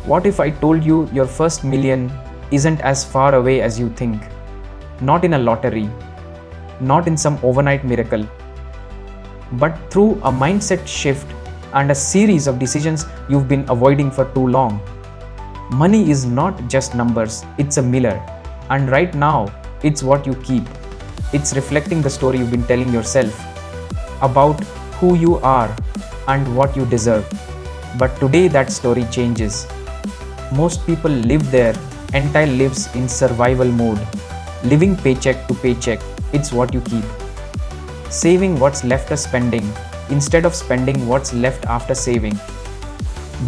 What if I told you your first million isn't as far away as you think? Not in a lottery, not in some overnight miracle, but through a mindset shift and a series of decisions you've been avoiding for too long. Money is not just numbers, it's a mirror. And right now, it's what you keep. It's reflecting the story you've been telling yourself about who you are and what you deserve. But today that story changes. Most people live their entire lives in survival mode, living paycheck to paycheck. It's what you keep. Saving what's left of spending instead of spending what's left after saving.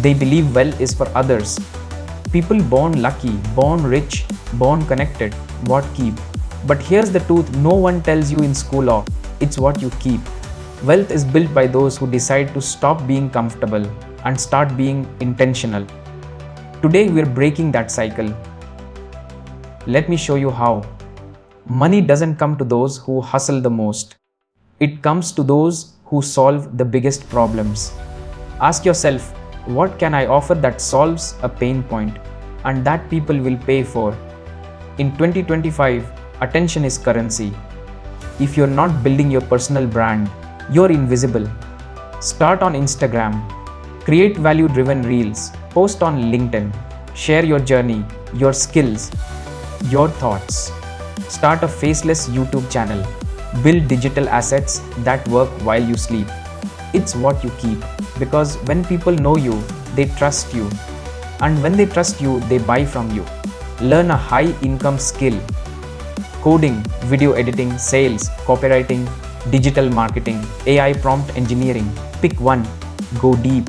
They believe wealth is for others. People born lucky, born rich, born connected, what keep? But here's the truth no one tells you in school or it's what you keep. Wealth is built by those who decide to stop being comfortable and start being intentional. Today we're breaking that cycle. Let me show you how. Money doesn't come to those who hustle the most. It comes to those who solve the biggest problems. Ask yourself, what can I offer that solves a pain point and that people will pay for? In 2025, attention is currency. If you're not building your personal brand, you're invisible. Start on Instagram. Create value-driven reels. Post on LinkedIn. Share your journey, your skills, your thoughts. Start a faceless YouTube channel. Build digital assets that work while you sleep. It's what you keep. Because when people know you, they trust you. And when they trust you, they buy from you. Learn a high-income skill. Coding, video editing, sales, copywriting, digital marketing, AI prompt engineering. Pick one. Go deep.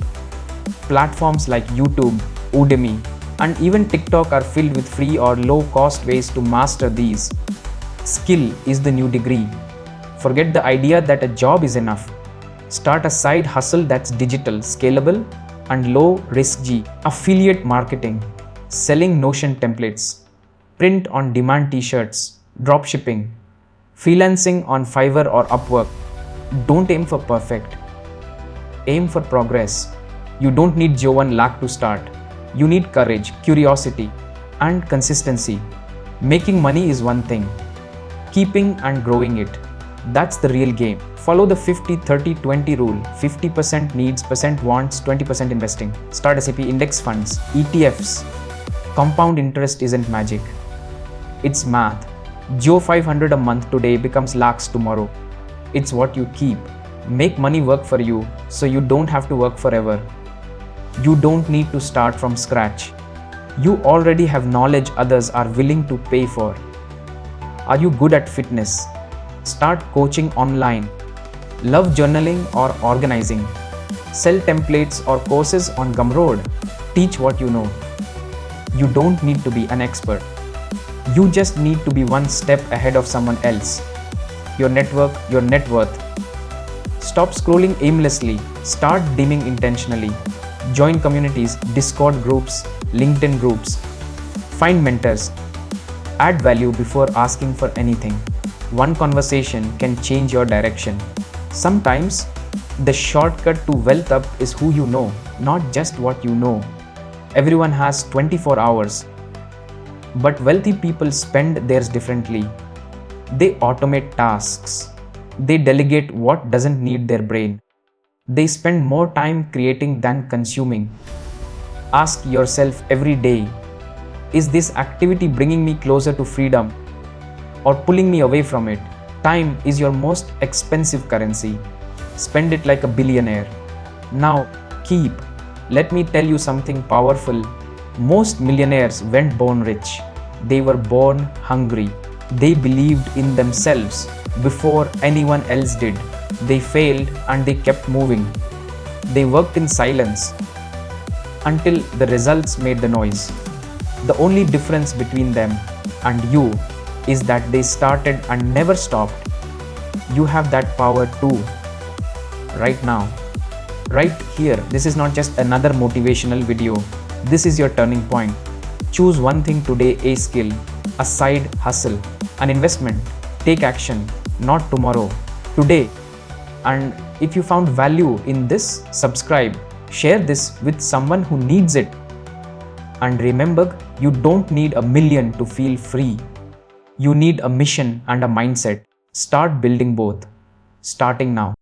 Platforms like YouTube, Udemy, and even TikTok are filled with free or low-cost ways to master these. Skill is the new degree. Forget the idea that a job is enough. Start a side hustle that's digital, scalable, and low-risk. Affiliate marketing, selling Notion templates, print on demand t-shirts, dropshipping, freelancing on Fiverr or Upwork. Don't aim for perfect. Aim for progress. You don't need Joe 1 lakh to start. You need courage, curiosity, and consistency. Making money is one thing. Keeping and growing it, that's the real game. Follow the 50-30-20 rule. 50% needs, percent wants, 20% investing. Start SAP index funds, ETFs. Compound interest isn't magic. It's math. Joe 500 a month today becomes lakhs tomorrow. It's what you keep. Make money work for you so you don't have to work forever. You don't need to start from scratch. You already have knowledge others are willing to pay for. Are you good at fitness? Start coaching online. Love journaling or organizing? Sell templates or courses on Gumroad. Teach what you know. You don't need to be an expert. You just need to be one step ahead of someone else. Your network, your net worth. Stop scrolling aimlessly. Start dimming intentionally. Join communities, Discord groups, LinkedIn groups. Find mentors. Add value before asking for anything. One conversation can change your direction. Sometimes, the shortcut to wealth up is who you know, not just what you know. Everyone has 24 hours. But wealthy people spend theirs differently. They automate tasks. They delegate what doesn't need their brain. They spend more time creating than consuming. Ask yourself every day, is this activity bringing me closer to freedom or pulling me away from it? Time is your most expensive currency. Spend it like a billionaire. Now, keep. Let me tell you something powerful. Most millionaires weren't born rich. They were born hungry. They believed in themselves before anyone else did. They failed and they kept moving. They worked in silence until the results made the noise. The only difference between them and you is that they started and never stopped. You have that power too. Right now. Right here. This is not just another motivational video. This is your turning point. Choose one thing today, a skill, a side hustle, an investment. Take action, not tomorrow, today. And if you found value in this, subscribe, share this with someone who needs it. And remember, you don't need a million to feel free. You need a mission and a mindset. Start building both. Starting now.